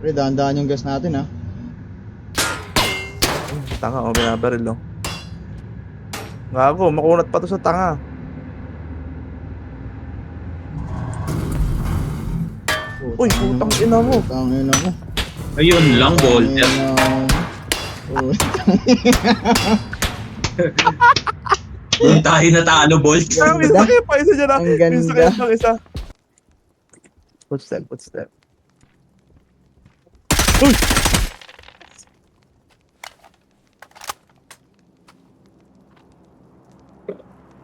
Pre, dahan-dahan yung gas natin, ha. Tanga, oh, binabaril, oh. Gago, makunat pa to sa tanga. Uy, putang ina mo. Putang ina mo. Ayun lang, Volter. Doon tayo natalo, Volter. Ah, may sakit pa, isa dyan, ah. Ang May ganda. sakit pa, isa. Footstep. Uy!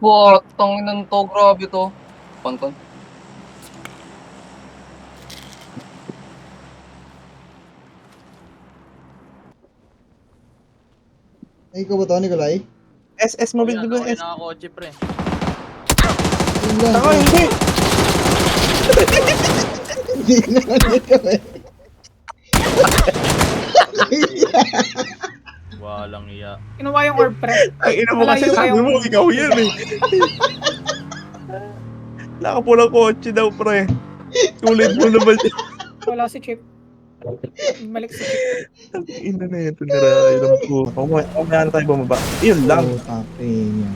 What? Tanginan to, grabe to. Panton. Ay, ikaw ba to, Nikolay? SS mo, bigyan mo yung S. Nakakotse, pre. Yun lang. Tanga, hindi. Hindi naman ito, eh. Walang iya. Kinuha yung orb, pre. Ang ina mo kasi Malayo sabi kayo. mo, ikaw yan, eh. Nakapulang kotse daw, pre. Ulit mo naman siya. Wala si Chip. Malik si Chip. Ang ina na ito, nararamdaman ko. Kumaya na tayo bumaba. Yun lang. Putang ina.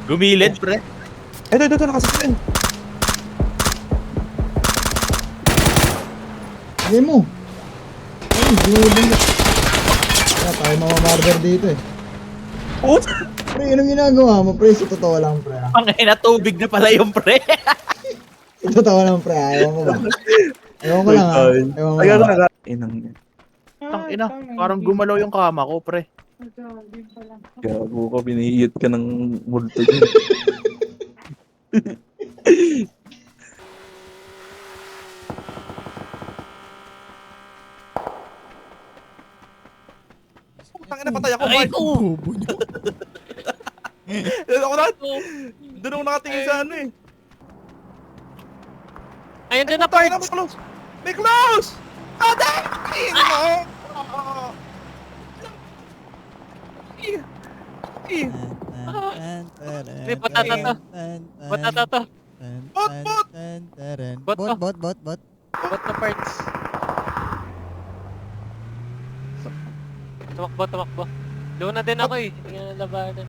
Gumilid, pre. Ito, nakasakyan. Sige mo. Ay, ginulong ka. Kaya tayo mamamarder dito, eh. Puta! Pre, anong ginagawa mo, pre? Sa totoo lang, pre, ha? Ang ina, tubig na pala yung pre. Sa totoo lang, pre, ha? Ewan ko ba? Ewan ko lang, ha? Ewan ko Ayaw lang. na. Inang yan. Ang ina, parang gumalaw yung kama ko, pre. Gago ka, binihiyot ka ng multo dyan. Putang ina, patay ako, Ay, Mark. ko! Doon ako nakatingin sa ano eh. Ayun din na, Tayo part. na, may close! May close! Ate! Ayun mo! May patata to. Patata to. Bot. Bot na parts. Tumakbo. Doon na din ako eh. Hindi nga nalabanan.